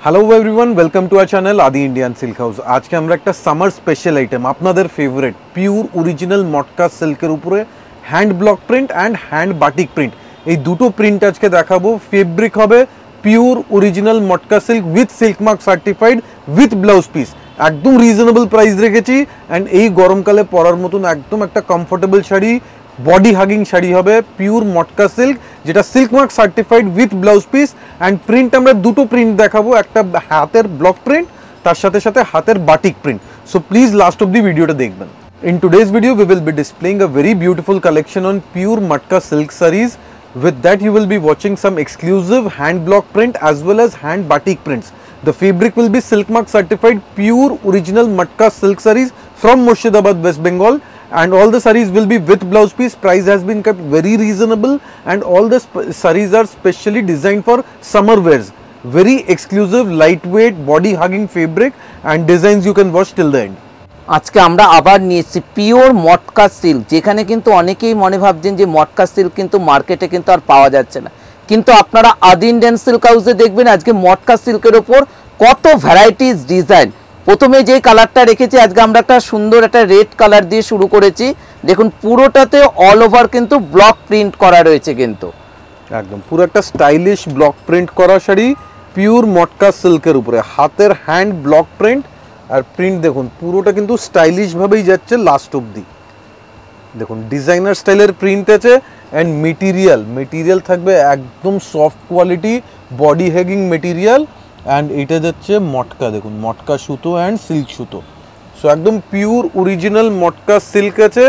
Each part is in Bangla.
Hello everyone, welcome to our channel Adi Indian silk house. आज के আমরা একটা সামার স্পেশাল আইটেম আপনাদের ফেভারিট পিওর অরিজিনাল মটকা সিল্কের উপরে hand block print and hand batik print, এই দুটো প্রিন্ট আজকে দেখাবো। ফেব্রিক হবে pure original matka silk with silk mark certified with blouse piece. একদম রিজনেবল প্রাইস রেখেছি অ্যান্ড এই গরমকালে পরার মতন একদম একটা comfortable sari, body hugging sari হবে পিওর মটকা সিল্ক, যেটা silk mark certified with blouse piece and print আমরা দুটো প্রিন্ট দেখাবো, একটা হাতের ব্লক প্রিন্ট তার সাথে সাথে হাতের batik print. So please last of the ভিডিওটা দেখবেন। In today's video we will be displaying a very beautiful collection on pure matka silk sarees. With that you will be watching some exclusive hand block print as well as hand batik prints. The fabric will be silk mark certified pure original matka silk sarees from Murshidabad, West Bengal. And all the sarees will be with blouse piece. Price has been kept very reasonable and all the sarees are specially designed for summer wears. Very exclusive, lightweight, body hugging fabric and designs you can watch till the end. আজকে আমরা আবার নিয়েছি পিওর মটকা সিল্ক, যেখানে কিন্তু অনেকেই মনে ভাবছেন যে মটকা সিল্ক কিন্তু মার্কেটে কিন্তু আর পাওয়া যাচ্ছে না, কিন্তু আপনারা আদি ইন্ডিয়ান সিল্ক হাউসে দেখবেন আজকে মটকা সিল্কের ওপর কত ভ্যারাইটিস ডিজাইন। প্রথমে যে কালারটা রেখেছি আজকে আমরা একটা সুন্দর একটা রেড কালার দিয়ে শুরু করেছি। দেখুন পুরোটাতে অল ওভার কিন্তু ব্লক প্রিন্ট করা রয়েছে, কিন্তু একদম পুরো একটা স্টাইলিশ ব্লক প্রিন্ট করা শাড়ি পিওর মটকা সিল্কের উপরে, হাতের হ্যান্ড ব্লক প্রিন্ট আর প্রিন্ট দেখুন পুরোটা কিন্তু স্টাইলিশ ভাবেই যাচ্ছে লাস্ট অবধি। দেখুন ডিজাইনার স্টাইলের প্রিন্ট আছে অ্যান্ড মেটেরিয়াল থাকবে একদম soft quality, body hugging material and এটা যাচ্ছে মটকা, দেখুন মটকা সুতো অ্যান্ড সিল্ক সুতো। সো একদম পিওর অরিজিনাল মটকা সিল্ক আছে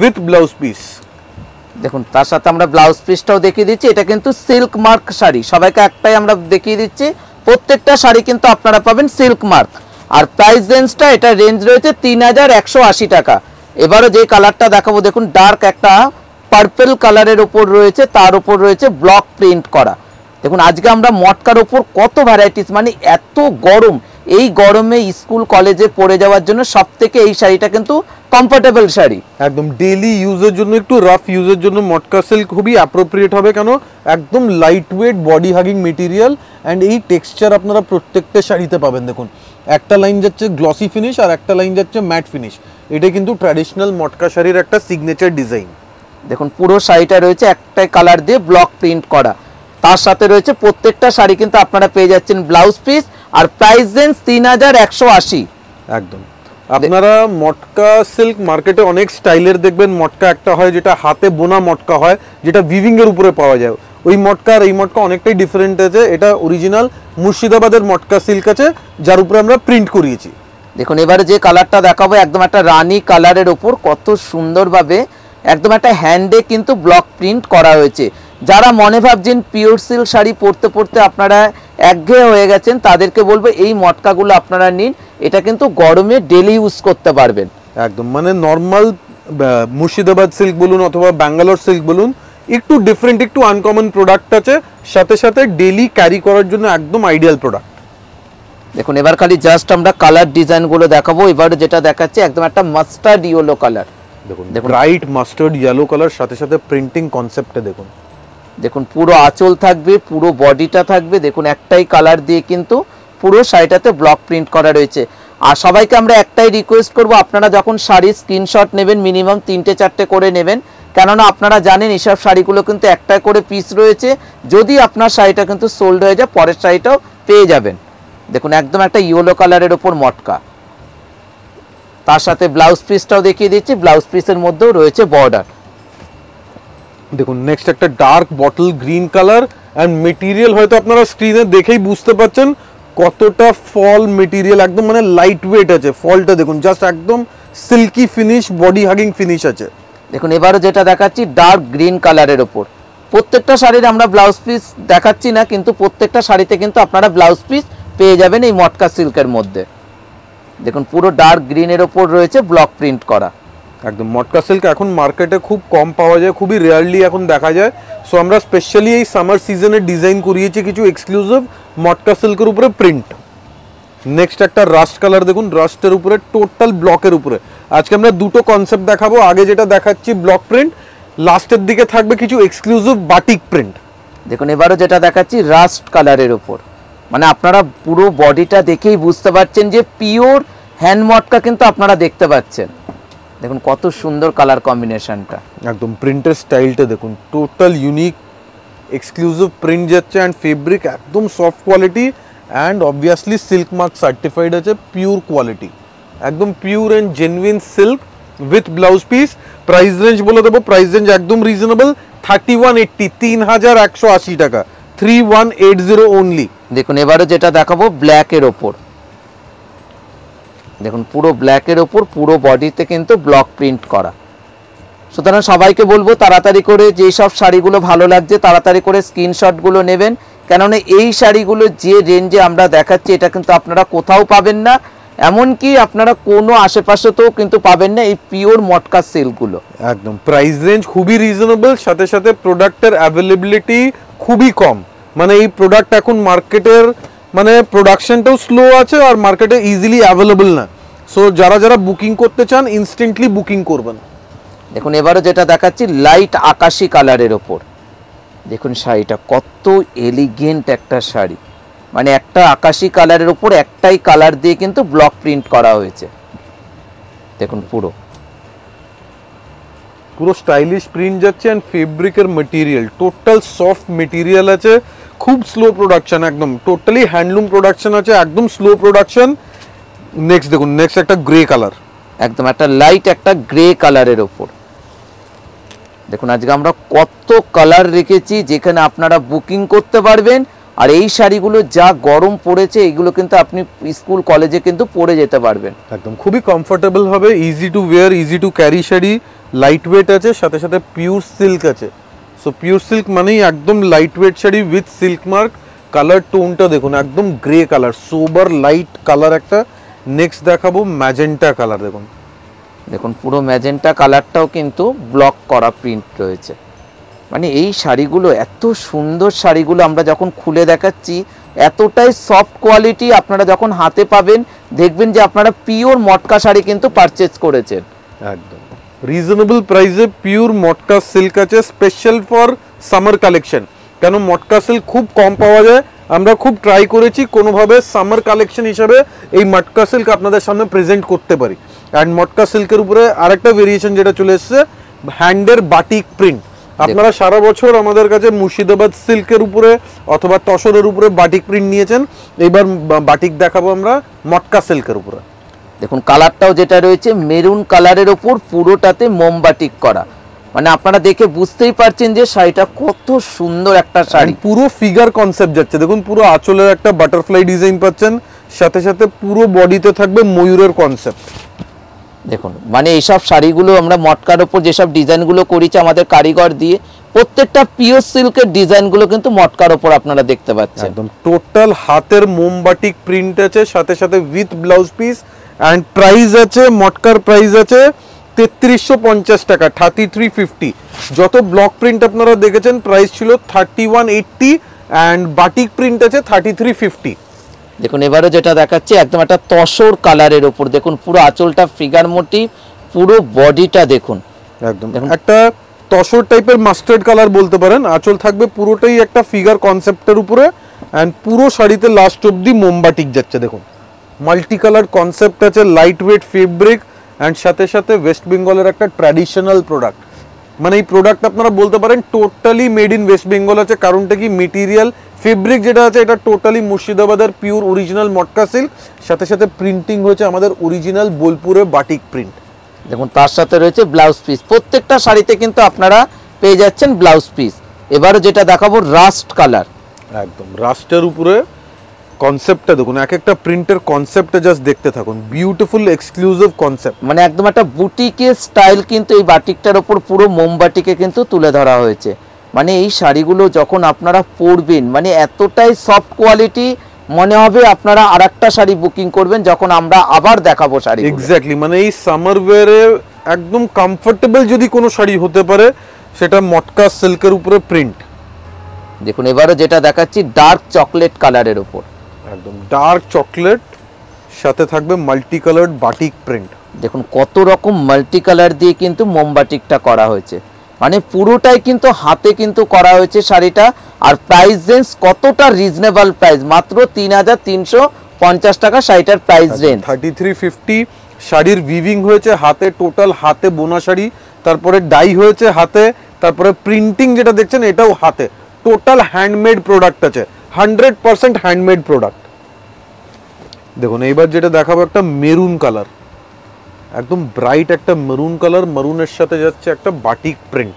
উইথ ব্লাউজ পিস। দেখুন তার সাথে আমরা ব্লাউজ পিসটাও দেখিয়ে দিচ্ছি। এটা কিন্তু সিল্ক মার্ক শাড়ি, সবাইকে একটাই আমরা দেখিয়ে দিচ্ছি, প্রত্যেকটা শাড়ি কিন্তু আপনারা পাবেন সিল্ক মার্ক। আর প্রাইস রেঞ্জটা এটা রেঞ্জ রয়েছে 3180 টাকা। এবারে যে কালারটা দেখাবো দেখুন ডার্ক একটা পার্পল কালারের উপর রয়েছে, তার উপর রয়েছে ব্লক প্রিন্ট করা। দেখুন আজকে আমরা মটকার উপর কত ভ্যারাইটিস, মানে এত গরম, এই গরমে স্কুল কলেজে পরে যাওয়ার জন্য সব থেকে এই শাড়িটা কিন্তু কমফোর্টেবল শাড়ি, একদম ডেইলি ইউজের জন্য, একটু রাফ ইউজের জন্য মটকা সিল্ক খুবই অ্যাপ্রোপ্রিয়েট হবে। কেন একদম light wait body hugging material and এই টেক্সচার আপনারা প্রত্যেকটা শাড়িতে পাবেন। দেখুন একটা লাইন যাচ্ছে গ্লসি ফিনিশ আর একটা লাইন যাচ্ছে ম্যাট ফিনিশ। এটা কিন্তু ট্র্যাডিশনাল মটকা শাড়ির একটা সিগনেচার ডিজাইন। দেখুন পুরো শাড়িটা রয়েছে একটাই কালার দিয়ে ব্লক প্রিন্ট করা, তার সাথে রয়েছে প্রত্যেকটা শাড়ি কিন্তু আপনারা পেয়ে যাচ্ছেন ব্লাউজ পিস। আর প্রাইস রেঞ্জ 3180। একদম আপনারা মটকা সিল্ক মার্কেটে অনেক স্টাইলের দেখবেন। মটকা একটা হয় যেটা হাতে বোনা মটকা হয়, যেটা উইভিং এর উপরে পাওয়া যায়, ওই মটকা আর এই মটকা অনেকটাই ডিফারেন্ট আছে। এটা অরিজিনাল মুর্শিদাবাদের মটকা সিল্ক আছে যার উপরে আমরা প্রিন্ট করিয়েছি। দেখুন এবারে যে কালারটা দেখাবো একদম একটা রানী কালারের ওপর কত সুন্দরভাবে একদম একটা হ্যান্ডে কিন্তু ব্লক প্রিন্ট করা হয়েছে। যারা মনে ভাবছেন পিওর সিল্ক শাড়ি পরতে পরতে আপনারা একঘেয়ে হয়ে গেছেন, তাদেরকে বলবো এই মটকাগুলো আপনারা নিন, এটা কিন্তু গরমে ডেলি ইউজ করতে পারবেন। একদম মানে নর্মাল মুর্শিদাবাদ সিল্ক বলুন অথবা ব্যাঙ্গালোর সিল্ক বলুন, একটু ডিফারেন্ট, একটু আনকমন প্রোডাক্ট আছে, সাথে সাথে ডেলি ক্যারি করার জন্য একদম আইডিয়াল প্রোডাক্ট। দেখুন এবার খালি জাস্ট আমরা কালার ডিজাইনগুলো দেখাবো। এবারে যেটা দেখাচ্ছি একদম একটা মাস্টার্ড ইয়েলো কালার, দেখুন ব্রাইট মাস্টার্ড ইয়েলো কালার, সাথে সাথে প্রিন্টিং কনসেপ্টে দেখুন। দেখুন পুরো আঁচল থাকবে, পুরো বডিটা থাকবে, দেখুন একটাই কালার দিয়ে কিন্তু পুরো শাড়িটাতে ব্লক প্রিন্ট করা রয়েছে। আর সবাইকে আমরা একটাই রিকোয়েস্ট করব, আপনারা যখন শাড়ির স্ক্রিনশট নেবেন মিনিমাম 3-4টে করে নেবেন, কেননা আপনারা জানেন এইসব শাড়িগুলো কিন্তু একটা করে পিস রয়েছে, যদি আপনার শাড়িটা কিন্তু সোল্ড হয়ে যায় পরের শাড়িটাও পেয়ে যাবেন। দেখুন একদম একটা ইয়েলো কালারের ওপর মটকা, তার সাথে ব্লাউজ পিসটাও দেখিয়ে দিচ্ছি, ব্লাউজ পিসের মধ্যেও রয়েছে বর্ডার। দেখুন নেক্সট একটা dark bottle green colour and material হয়তো আপনারা স্ক্রিনে দেখেই বুঝতে পারছেন কতটা ফল মেটেরিয়াল, একদম মানে লাইট ওয়েট আছে। ফলটা দেখুন জাস্ট একদম silky finish, body hugging finish আছে। দেখুন এবারে যেটা দেখাচ্ছি ডার্ক গ্রিন কালারের ওপর, প্রত্যেকটা শাড়ির আমরা ব্লাউজ পিস দেখাচ্ছি না, কিন্তু প্রত্যেকটা শাড়িতে কিন্তু আপনারা ব্লাউজ পিস পেয়ে যাবেন এই মটকা সিল্কের মধ্যে। দেখুন পুরো ডার্ক গ্রিনের ওপর রয়েছে ব্লক প্রিন্ট করা। একদম মটকা সিল্ক এখন মার্কেটে খুব কম পাওয়া যায়, খুবই রেয়ারলি এখন দেখা যায়। সো আমরা স্পেশালি এই সামার সিজনে ডিজাইন করিয়েছি কিছু এক্সক্লুসিভ মটকা সিল্কের উপরে প্রিন্ট। নেক্সট একটা রাস্ট কালার, দেখুন রাস্টের উপরে টোটাল ব্লকের উপরে। আজকে আমরা দুটো কনসেপ্ট দেখাবো। আগে যেটা দেখাচ্ছি ব্লক প্রিন্ট, লাস্টের দিকে থাকবে কিছু এক্সক্লুসিভ বাটিক প্রিন্ট। দেখুন এবারে যেটা দেখাচ্ছি রাস্ট কালারের উপর, মানে আপনারা পুরো বডিটা দেখেই বুঝতে পারছেন যে পিওর হ্যান্ড মটকা কিন্তু আপনারা দেখতে পাচ্ছেন। দেখুন কত সুন্দর কালার কম্বিনেশনটা, একদম প্রিন্টের স্টাইলটা দেখুন, টোটাল ইউনিক এক্সক্লুসিভ প্রিন্ট যাচ্ছে অ্যান্ড ফেব্রিক একদম soft quality and obviously silk mark certified আছে, পিওর কোয়ালিটি, একদম pure and genuine silk with blouse piece. Price range বলে দেবো, প্রাইস রেঞ্জ একদম রিজনেবল, 3180, 3180 টাকা, 3180 অনলি। দেখুন এবারে যেটা দেখাবো ব্ল্যাকের ওপর, দেখুন পুরো ব্ল্যাকের ওপর পুরো বডিতে কিন্তু ব্লক প্রিন্ট করা। সুতরাং সবাইকে বলবো তাড়াতাড়ি করে যেই সব শাড়িগুলো ভালো লাগছে তাড়াতাড়ি করে স্ক্রিনশটগুলো নেবেন, কেননা এই শাড়িগুলো যে রেঞ্জে আমরা দেখাচ্ছি এটা কিন্তু আপনারা কোথাও পাবেন না, এমনকি আপনারা কোনো আশেপাশেতেও কিন্তু পাবেন না এই পিওর মটকা সিল্কগুলো। একদম প্রাইস রেঞ্জ খুবই রিজনেবল, সাথে সাথে প্রোডাক্টের অ্যাভেলেবিলিটি খুবই কম। মানে এই প্রোডাক্ট এখন মার্কেটের মানে প্রোডাকশনটাও স্লো আছে আর মার্কেটে ইজিলি অ্যাভেলেবল না। সো যারা যারা বুকিং করতে চান ইনস্ট্যান্টলি বুকিং করবেন। দেখুন এবারে যেটা দেখাচ্ছি লাইট আকাশি কালারের ওপর, দেখুন শাড়িটা কত এলিগেন্ট একটা শাড়ি, মানে একটা আকাশি কালারের ওপর একটাই কালার দিয়ে কিন্তু ব্লক প্রিন্ট করা হয়েছে। দেখুন পুরো স্টাইলিশ প্রিন্ট যাচ্ছে অ্যান্ড ফেব্রিকের মেটেরিয়াল টোটাল সফট মেটেরিয়াল আছে, খুব স্লো প্রোডাকশন, একদম টোটালি হ্যান্ডলুম প্রোডাকশন আছে, একদম স্লো প্রোডাকশন। নেক্সট দেখুন, নেক্সট একটা গ্রে কালার, একদম একটা লাইট একটা গ্রে কালারের ওপর। দেখুন আজকে আমরা কত কালার রেখেছি যেখানে আপনারা বুকিং করতে পারবেন। আর এই শাড়িগুলো যা গরম পড়েছে এগুলো কিন্তু আপনি স্কুল কলেজে কিন্তু পরে যেতে পারবেন, একদম খুবই কমফোর্টেবল হবে, easy to wear, easy to carry sari, light weight আছে, সাথে সাথে পিওর সিল্ক আছে। সো পিওর সিল্ক মানেই একদম light weight sari with silk mark. Colour টোনটা দেখুন একদম grey colour, sober light colour একটা। নেক্সট দেখাবো ম্যাজেন্টা কালার, দেখুন দেখুন পুরো ম্যাজেন্টা কালারটাও কিন্তু ব্লক করা প্রিন্ট রয়েছে। মানে এই শাড়িগুলো এত সুন্দর, শাড়িগুলো আমরা যখন খুলে দেখাচ্ছি এতটাই সফট কোয়ালিটি, আপনারা যখন হাতে পাবেন দেখবেন যে আপনারা পিওর মটকা শাড়ি কিন্তু পারচেজ করেছেন। একদম রিজনেবল প্রাইসে পিওর মটকা সিল্ক আছে, স্পেশাল ফর সামার কালেকশন। কেন মটকা সিল্ক খুব কম পাওয়া যায়, আমরা খুব ট্রাই করেছি কোনোভাবে সামার কালেকশন হিসাবে এই মটকা সিল্ক আপনাদের সামনে প্রেজেন্ট করতে পারি। অ্যান্ড মটকা সিল্কের উপরে আরেকটা ভেরিয়েশন যেটা চলে এসছে হ্যান্ডের বাটিক প্রিন্ট। আপনারা সারা বছর আমাদের কাছে মুর্শিদাবাদ সিল্কের উপরে অথবা তসরের উপরে বাটিক প্রিন্ট নিয়েছেন, এবার বাটিক দেখাবো আমরা মটকা সিল্কের উপরে। দেখুন কালারটাও যেটা রয়েছে মেরুন কালারের ওপর পুরোটাতে মোমবাটিক করা, মানে আপনারা দেখে বুঝতেই পারছেন যে শাড়িটা কত সুন্দর একটা শাড়ি। পুরো ফিগার কনসেপ্ট যাচ্ছে, দেখুন পুরো আঁচলের একটা বাটারফ্লাই ডিজাইন পাচ্ছেন, সাথে সাথে পুরো বডিতে থাকবে ময়ূরের কনসেপ্ট। দেখুন মানে এইসব শাড়িগুলো আমরা মটকার ওপর যেসব ডিজাইনগুলো করেছি আমাদের কারিগর দিয়ে, প্রত্যেকটা পিওর সিল্কের ডিজাইনগুলো কিন্তু মটকার ওপর আপনারা দেখতে পাচ্ছেন। একদম টোটাল হাতের মোমবাটিক প্রিন্ট আছে, সাথে সাথে with blouse piece. And price আছে, মটকার প্রাইস আছে 3350 টাকা, 3350। যত ব্লক প্রিন্ট আপনারা দেখেছেন প্রাইস ছিল 3180 অ্যান্ড বাটিক প্রিন্ট আছে 3350। দেখুন এবারে যেটা দেখাচ্ছি একদম একটা তসর কালারের ওপর, দেখুন পুরো আঁচলটা ফিগার মোটিভ, পুরো বডিটা দেখুন একদম একটা তসর টাইপের মাস্টার্ড কালার বলতে পারেন। আঁচল থাকবে পুরোটাই একটা ফিগার কনসেপ্টের উপরে অ্যান্ড পুরো শাড়িতে লাস্ট অব্দি মোমবাটিক যাচ্ছে। দেখুন মাল্টি কালার কনসেপ্ট আছে, লাইট ওয়েট ফেব্রিক অ্যান্ড সাথে সাথে ওয়েস্ট বেঙ্গলের একটা ট্র্যাডিশনাল প্রোডাক্ট। মানে এই প্রোডাক্ট আপনারা বলতে পারেন totally made in West Bengal আছে। কারণটা কি, মেটেরিয়াল ফেব্রিক যেটা আছে এটা টোটালি মুর্শিদাবাদের পিওর অরিজিনাল মটকা সিল্ক, সাথে সাথে প্রিন্টিং হয়েছে আমাদের অরিজিনাল বোলপুরের বাটিক প্রিন্ট। দেখুন তার সাথে রয়েছে ব্লাউজ পিস, প্রত্যেকটা শাড়িতে কিন্তু আপনারা পেয়ে যাচ্ছেন ব্লাউজ পিস। এবারে যেটা দেখাবো রাস্ট কালার, একদম রাস্টের উপরে কনসেপ্টটা দেখুন, এক একটা প্রিন্টের কনসেপ্টটা জাস্ট দেখতে থাকুন, বিউটিফুল এক্সক্লুসিভ কনসেপ্ট। মানে একদম একটা বুটিকের স্টাইল কিন্তু এই বাটিকটার ওপর পুরো মোমবাটিকে কিন্তু তুলে ধরা হয়েছে। মানে এই শাড়িগুলো যখন আপনারা পরবেন মানে এতটাই সফট কোয়ালিটি, মনে হবে আপনারা আরেকটা শাড়ি বুকিং করবেন যখন আমরা আবার দেখাবো শাড়ি। এক্স্যাক্টলি, মানে এই সামার ওয়্যারে একদম কমফোর্টেবল যদি কোনো শাড়ি হতে পারে সেটা মটকা সিল্কের উপরে প্রিন্ট। দেখুন এবারে যেটা দেখাচ্ছি ডার্ক চকলেট কালারের উপর, একদম ডার্ক চকলেট, সাথে থাকবে মাল্টি কালার্ড বাটিক প্রিন্ট। দেখুন কত রকম মাল্টি কালার দিয়ে কিন্তু মোমবাটিকটা করা হয়েছে, মানে পুরোটাই কিন্তু হাতে কিন্তু করা হয়েছে শাড়িটা। আর প্রাইস রেঞ্জ কতটা রিজনেবল প্রাইস, মাত্র 3350 টাকা শাড়িটার প্রাইস রেঞ্জ। 3350 শাড়ির উইভিং হয়েছে হাতে, টোটাল হাতে বোনা শাড়ি, তারপরে ডাই হয়েছে হাতে, তারপরে প্রিন্টিং যেটা দেখছেন এটাও হাতে, টোটাল হ্যান্ডমেড প্রোডাক্ট আছে, 100% হ্যান্ডমেড প্রোডাক্ট। দেখুন এইবার যেটা দেখাবো একটা মেরুন কালার, একদম ব্রাইট একটা মেরুন কালার, মেরুনের সাথে যাচ্ছে একটা বাটিক প্রিন্ট।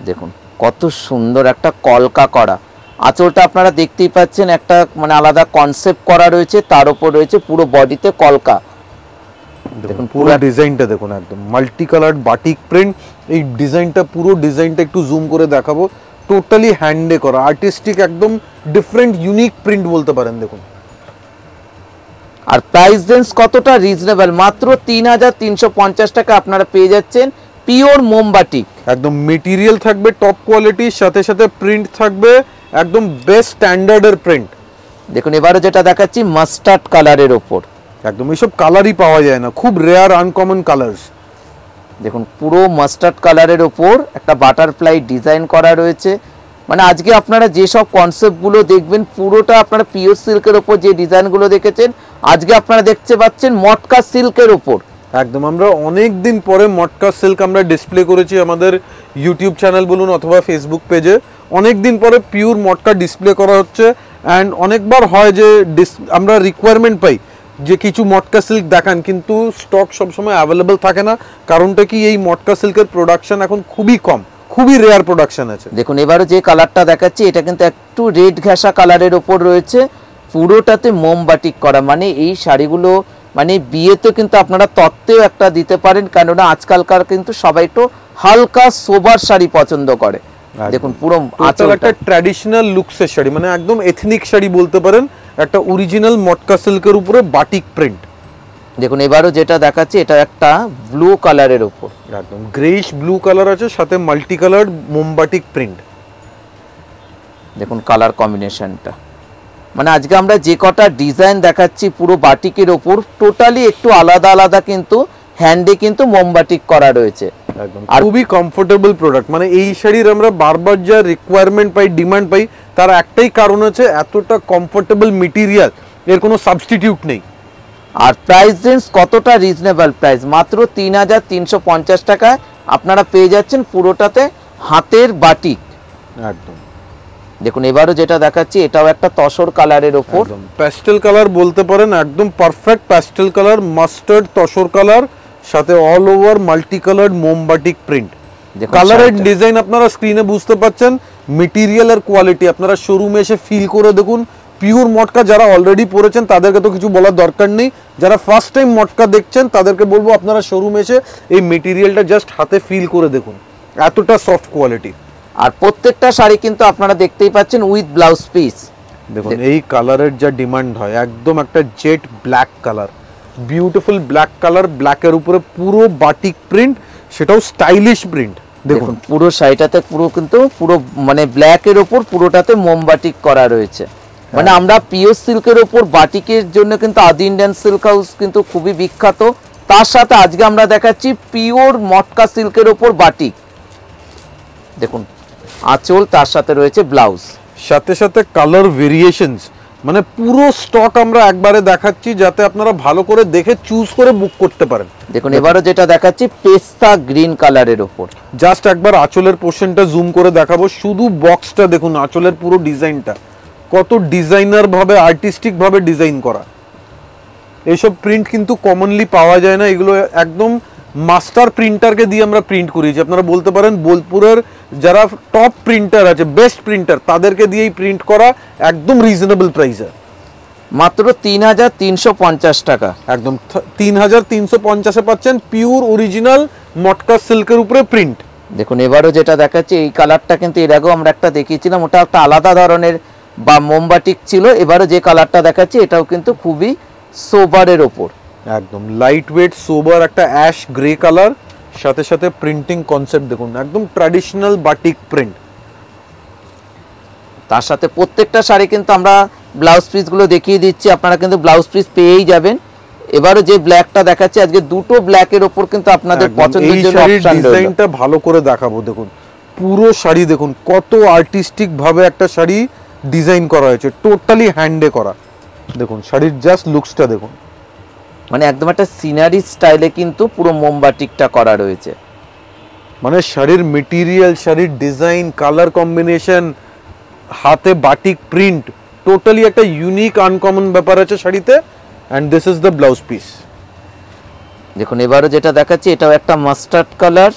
দেখুন কত সুন্দর একটা কলকা করা আঁচলটা আপনারা দেখতেই পাচ্ছেন, একটা মানে আলাদা কনসেপ্ট করা রয়েছে, তার উপর রয়েছে পুরো বডিতে কলকা। দেখুন পুরো ডিজাইনটা দেখুন, একদম মাল্টি কালার বাটিক প্রিন্ট। এই ডিজাইনটা, পুরো ডিজাইনটা একটু জুম করে দেখাবো, টোটালি হ্যান্ডে করা, আর্টিস্টিক, একদম ডিফারেন্ট ইউনিক প্রিন্ট বলতে পারেন। দেখুন আর প্রাইস রেঞ্জ কতটা রিজনেবল, মাত্র 3350 টাকা আপনারা পেয়ে যাচ্ছেন পিওর মোমবাটিক। একদম মেটেরিয়াল থাকবে টপ কোয়ালিটির, সাথে সাথে প্রিন্ট থাকবে একদম বেস্ট স্ট্যান্ডার্ডের প্রিন্ট। দেখুন এবারে যেটা দেখাচ্ছি মাস্টার্ড কালারের ওপর, একদম এইসব কালারই পাওয়া যায় না, খুব রেয়ার আনকমন কালার্স। দেখুন পুরো মাস্টার্ড কালারের ওপর একটা বাটারফ্লাই ডিজাইন করা রয়েছে। মানে আজকে আপনারা যেসব কনসেপ্টগুলো দেখবেন পুরোটা আপনারা পিওর সিল্কের ওপর যে ডিজাইনগুলো দেখেছেন, আজকে আপনারা দেখতে পাচ্ছেন মটকা সিল্কের ওপর। একদম আমরা অনেক দিন পরে মটকা সিল্ক আমরা ডিসপ্লে করেছি আমাদের ইউটিউব চ্যানেল বলুন অথবা ফেসবুক পেজে, অনেক দিন পরে পিওর মটকা ডিসপ্লে করা হচ্ছে। অ্যান্ড অনেকবার হয় যে আমরা রিকোয়ারমেন্ট পাই যে কিছু মটকা সিল্ক দেখান, কিন্তু স্টক সবসময় অ্যাভেলেবল থাকে না। কারণটা কি, এই মটকা সিল্কের প্রোডাকশন এখন খুবই কম, খুবই রেয়ার প্রোডাকশন আছে। দেখুন এবারে যে কালারটা দেখাচ্ছি এটা কিন্তু একটু রেড ঘেঁষা কালারের ওপর রয়েছে, পুরোটাতে মোমবাটিক করা। মানে এই শাড়িগুলো মানে বিয়েতে কিন্তু আপনারা তত্ত্বেও একটা দিতে পারেন, কেননা আজকালকার কিন্তু সবাই একটু হালকা সোবার শাড়ি পছন্দ করে। দেখুন পুরো আঁচলটা একটা ট্র্যাডিশনাল লুকসের শাড়ি, মানে একদম এথনিক শাড়ি বলতে পারেন, একটা অরিজিনাল মটকা সিল্কের উপরে বাটিক প্রিন্ট। দেখুন এবারও যেটা দেখাচ্ছি এটা একটা ব্লু কালারের উপর, একদম গ্রেইশ ব্লু কালার আছে, সাথে মাল্টি কালার মোমবাটিক প্রিন্ট। দেখুন কালার কম্বিনেশনটা, মানে আজকে আমরা যে কটা ডিজাইন দেখাচ্ছি পুরো বাটিকের ওপর টোটালি একটু আলাদা আলাদা, কিন্তু হ্যান্ডে কিন্তু মোমবাটিক করা রয়েছে। একদম খুবই কমফোর্টেবল প্রোডাক্ট। মানে এই শাড়ির আমরা বারবার যা রিকোয়ারমেন্ট পাই, ডিমান্ড পাই, তার একটাই কারণ আছে এতটা কমফোর্টেবল মেটেরিয়াল, এর কোনো সাবস্টিটিউট নেই। আর প্রাইস রেঞ্জ কতটা রিজনেবল প্রাইস, মাত্র 3350 টাকায় আপনারা পেয়ে যাচ্ছেন পুরোটাতে হাতের বাটিক। একদম দেখুন এবারও যেটা দেখাচ্ছি এটাও একটা তসর কালারের ওপর, প্যাস্টেল কালার বলতে পারেন, একদম perfect pastel colour, mustard tussar colour, সাথে অল ওভার মাল্টি কালার্ড মোমবাটিক প্রিন্ট। কালারের ডিজাইন আপনারা স্ক্রিনে বুঝতে পাচ্ছেন, মেটেরিয়ালের কোয়ালিটি আপনারা শোরুমে এসে ফিল করে দেখুন। পিওর মটকা যারা অলরেডি পরেছেন তাদেরকে তো কিছু বলার দরকার নেই, যারা ফার্স্ট টাইম মটকা দেখছেন তাদেরকে বলবো আপনারা শোরুমে এসে এই মেটেরিয়ালটা জাস্ট হাতে ফিল করে দেখুন, এতটা সফট কোয়ালিটি। আর প্রত্যেকটা শাড়ি কিন্তু আপনারা দেখতেই পাচ্ছেন উইথ ব্লাউজ পিস। দেখুন এই কালারের যা ডিমান্ড হয়, একদম একটা jet black colour, beautiful black colour, ব্ল্যাকের উপরে পুরো বাটিক প্রিন্ট, সেটাও স্টাইলিশ প্রিন্ট। দেখুন পুরো শাড়িটাতে পুরো কিন্তু পুরো মানে ব্ল্যাকের উপর পুরোটাতে মোমবাটিক করা রয়েছে। মানে আমরা পিওর সিল্কের উপর বাটিকের জন্য কিন্তু আদি ইন্ডিয়ান সিল্ক হাউস কিন্তু খুবই বিখ্যাত, তার সাথে আজকে আমরা দেখাচ্ছি পিওর মটকা সিল্কের উপর বাটিক। দেখুন আঁচল, তার সাথে রয়েছে ব্লাউজ, সাথে সাথে কালার ভেরিয়েশনস, মানে পুরো স্টক আমরা একবারে দেখাচ্ছি যাতে আপনারা ভালো করে দেখে চুজ করে বুক করতে পারেন। দেখুন এবারও যেটা দেখাচ্ছি পেস্তা গ্রিন কালারের উপর, জাস্ট একবার আঁচলের পোর্শনটা জুম করে দেখাবো, শুধু বক্সটা দেখুন, আঁচলের পুরো ডিজাইনটা কত ডিজাইনার ভাবে, আর্টিস্টিক ভাবে ডিজাইন করা। এইসব প্রিন্ট কিন্তু কমনলি পাওয়া যায় না, এগুলো একদম মাস্টার প্রিন্টারকে দিয়ে আমরা প্রিন্ট করিয়েছি। আপনারা বলতে পারেন বোলপুরের যারা টপ প্রিন্টার আছে, বেস্ট প্রিন্টার, তাদেরকে দিয়েই প্রিন্ট করা, একদম রিজনেবল প্রাইসে, মাত্র 3350 টাকা। একদম 3350-এ পাচ্ছেন পিওর অরিজিনাল মটকা সিল্কের উপরে প্রিন্ট। দেখুন এবারও যেটা দেখাচ্ছি এই কালারটা কিন্তু এর আগেও আমরা একটা দেখিয়েছিলাম, ওটা একটা আলাদা ধরনের বা মোমবাটিক ছিল। এবারও যে কালারটা দেখাচ্ছি এটাও কিন্তু খুবই সোবারের ওপর, একদম লাইট ওয়েট সোবার একটা অ্যাশ গ্রে কালার, সাথে সাথে প্রিন্টিং কনসেপ্ট দেখুন, একদম ট্র্যাডিশনাল বাটিক প্রিন্ট। তার সাথে প্রত্যেকটা শাড়ি কিন্তু আমরা ব্লাউজ পিসগুলো দেখিয়ে দিচ্ছি, আপনারা কিন্তু ব্লাউজ পিস পেয়েই যাবেন। এবারও যে ব্ল্যাকটা দেখাচ্ছি আজকে দুটো ব্ল্যাকের ওপর কিন্তু আপনাদের পছন্দের জন্য অপশন রয়েছে। ডিজাইনটা ভালো করে দেখাবো, দেখুন পুরো শাড়ি দেখুন কত আর্টিস্টিক ভাবে একটা শাড়ি ডিজাইন করা হয়েছে, টোটালি হ্যান্ডে করা। দেখুন শাড়ির জাস্ট লুকসটা দেখুন, মানে একদম একটা সিনারি স্টাইলে কিন্তু পুরো মোমবাটিকটা করা রয়েছে। মানে শাড়ির মেটেরিয়াল, শাড়ির ডিজাইন, কালার কম্বিনেশন, হাতে বাটিক প্রিন্ট, টোটালি একটা ইউনিক আনকমন ব্যাপার আছে শাড়িতে। And this is the blouse piece. দেখুন এবারও যেটা দেখাচ্ছি এটাও একটা মাস্টার্ড কালার,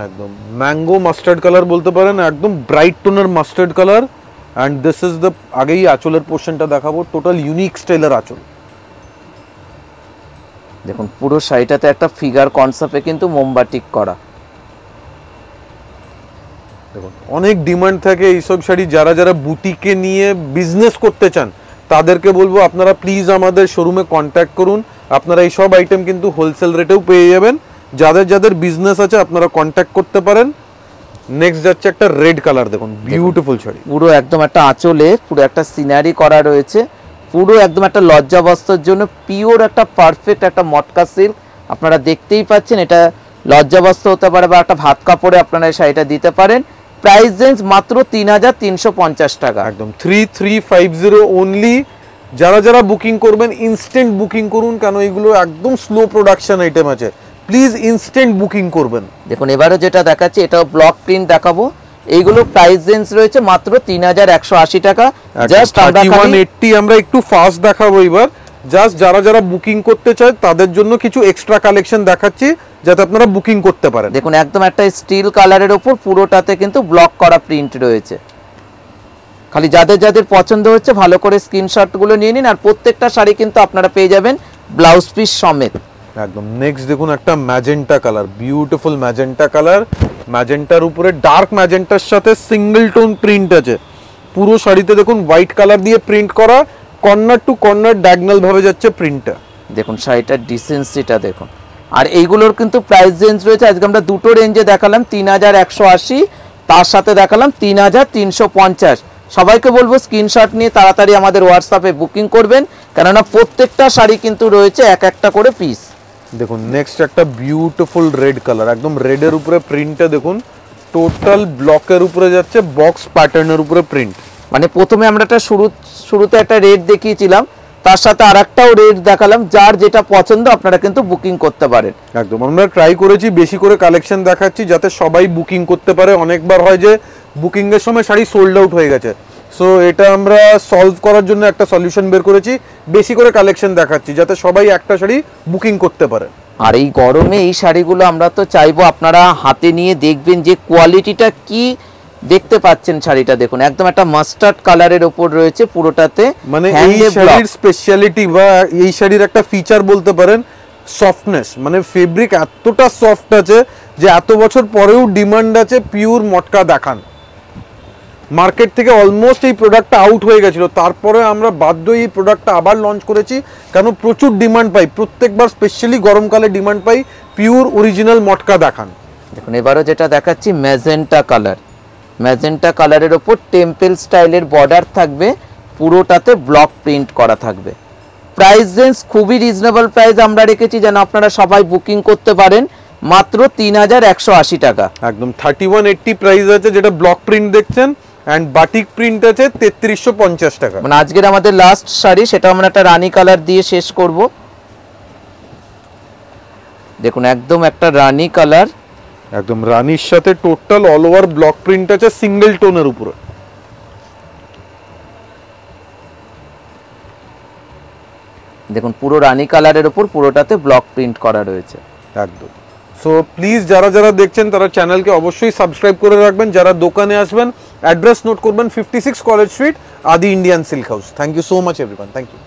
একদম ম্যাঙ্গো মাস্টার্ড কালার বলতে পারেন, একদম ব্রাইট টোনের mustard colour. And this is the, আগেই আঁচলের পোর্শনটা দেখাবো, টোটাল ইউনিক স্টাইলের আঁচল। দেখুন পুরো শাড়িটাতে একটা ফিগার কনসেপ্টে কিন্তু মোমবাটিক করা। দেখুন অনেক ডিমান্ড থাকে এইসব শাড়ি, যারা যারা বুটিকে নিয়ে বিজনেস করতে চান তাদেরকে বলবো আপনারা প্লিজ আমাদের শোরুমে কন্ট্যাক্ট করুন। আপনারা এই সব আইটেম কিন্তু হোলসেল রেটেও পেয়ে যাবেন। যাদের যাদের বিজনেস আছে আপনারা কন্ট্যাক্ট করতে পারেন। নেক্সট যাচ্ছে একটা রেড কালার, দেখুন বিউটিফুল শাড়ি, পুরো একদম একটা আঁচলে পুরো একটা সিনারি করা রয়েছে, পুরো একদম একটা লজ্জাবস্ত্রের জন্য পিওর একটা পারফেক্ট একটা মটকা সিল্ক। আপনারা দেখতেই পাচ্ছেন, এটা লজ্জাবস্ত্র হতে পারে বা একটা ভাত কাপড়ে আপনারা এই শাড়িটা দিতে পারেন। প্রাইস রেঞ্জ মাত্র ৩৩৫০ টাকা, একদম 3350 অনলি। যারা যারা বুকিং করবেন ইনস্ট্যান্ট বুকিং করুন, কেন এগুলো একদম স্লো প্রোডাকশন আইটেম আছে, প্লিজ ইনস্ট্যান্ট বুকিং করবেন। দেখুন এবারে যেটা দেখাচ্ছি এটাও ব্লক প্রিন্ট দেখাবো। এইগুলো প্রাইস রেঞ্জ রয়েছে মাত্র ৩১৮০ টাকা। জাস্ট আমরা 3180 আমরা একটু ফাস্ট দেখাবো এবার। জাস্ট যারা যারা বুকিং করতে চায় তাদের জন্য কিছু এক্সট্রা কালেকশন দেখাচ্ছি যাতে আপনারা বুকিং করতে পারেন। দেখুন একদম একটা স্টিল কালারের উপর পুরোটাতে কিন্তু ব্লক করা প্রিন্ট রয়েছে। খালি যাদের যাদের পছন্দ হচ্ছে ভালো করে স্ক্রিনশটগুলো নিয়ে নিন। আর প্রত্যেকটা শাড়ি কিন্তু আপনারা পেয়ে যাবেন ব্লাউজ পিস সমেত। একদম নেক্সট দেখুন একটা magenta colour, beautiful magenta colour. ম্যাজেন্টার উপরে ডার্ক ম্যাজেন্টার সাথে সিঙ্গেল টোন প্রিন্ট আছে। পুরো শাড়িতে দেখুন হোয়াইট কালার দিয়ে প্রিন্ট করা, কর্নার টু কর্নার ডায়াগনাল ভাবে যাচ্ছে প্রিন্টটা। দেখুন শাড়িটার ডিসেন্সিটা দেখুন। আর এইগুলোর কিন্তু প্রাইস রেঞ্জ রয়েছে, আজকে আমরা দুটো রেঞ্জে দেখালাম ৩১৮০, তার সাথে দেখালাম ৩৩৫০। সবাইকে বলবো স্ক্রিনশট নিয়ে তাড়াতাড়ি আমাদের হোয়াটসঅ্যাপে বুকিং করবেন, কেননা প্রত্যেকটা শাড়ি কিন্তু রয়েছে এক একটা করে পিস। দেখুন নেক্সট একটা বিউটিফুল রেড কালার, একদম রেডের উপরে প্রিন্টটা দেখুন, টোটাল ব্লকের উপরে যাচ্ছে, বক্স প্যাটার্নের উপরে প্রিন্ট। মানে প্রথমে আমরা একটা শুরুতে একটা রেড দেখিয়েছিলাম, তার সাথে আরেকটাও রেড দেখালাম। যার যেটা পছন্দ আপনারা কিন্তু বুকিং করতে পারেন। একদম আমরা ট্রাই করেছি বেশি করে কালেকশন দেখাচ্ছি যাতে সবাই বুকিং করতে পারে। অনেকবার হয় যে বুকিং এর সময় শাড়ি সোল্ড আউট হয়ে গেছে, সো এটা আমরা সলভ করার জন্য একটা সলিউশন বের করেছি, বেশি করে কালেকশন দেখাচ্ছি যাতে সবাই একটা শাড়ি বুকিং করতে পারে। আর এই গরমে এই শাড়িগুলো আমরা তো চাইবো আপনারা হাতে নিয়ে দেখবেন যে কোয়ালিটিটা কি দেখতে পাচ্ছেন। শাড়িটা দেখুন একদম একটা মাস্টার্ড কালারের উপর রয়েছে পুরোটাতে। মানে এই শাড়ির স্পেশালিটি বা এই শাড়ির একটা ফিচার বলতে পারেন সফটনেস, মানে ফেব্রিক এতটা সফট আছে যে এত বছর পরেও ডিমান্ড আছে পিওর মটকা দেখান। মার্কেট থেকে অলমোস্ট এই প্রোডাক্টটা আউট হয়ে গেছিল, তারপরে আমরা বাধ্য এই প্রোডাক্টটা আবার লঞ্চ করেছি, কেন প্রচুর ডিমান্ড পাই প্রত্যেকবার, স্পেশালি গরমকালে ডিমান্ড পাই পিওর অরিজিনাল মটকা দেখান। দেখুন এবারও যেটা দেখাচ্ছি ম্যাজেন্টা কালার, ম্যাজেন্টা কালারের ওপর টেম্পল স্টাইলের বর্ডার থাকবে, পুরোটাতে ব্লক প্রিন্ট করা থাকবে। প্রাইস রেঞ্জ খুবই রিজনেবল প্রাইস আমরা রেখেছি যেন আপনারা সবাই বুকিং করতে পারেন, মাত্র ৩১৮০ টাকা। একদম 3180 প্রাইস আছে, যেটা ব্লক প্রিন্ট দেখছেন, এন্ড বাটিক প্রিন্ট আছে ৩৩৫০ টাকা। মানে আজকের আমাদের লাস্ট শাড়ি, সেটা আমরা একটা রানী কালার দিয়ে শেষ করব। দেখুন একদম একটা রানী কালার, একদম রানীর সাথে total all over block print আছে সিঙ্গেল টোনের উপরে। দেখুন পুরো রানী কালারের উপর পুরোটাতে ব্লক প্রিন্ট করা রয়েছে একদম। সো প্লিজ যারা যারা দেখছেন তারা চ্যানেলকে অবশ্যই সাবস্ক্রাইব করে রাখবেন। যারা দোকানে আসবেন অ্যাড্রেস নোট করবেন, 56 college street, Adi Indian silk house. Thank you so much everyone, thank you.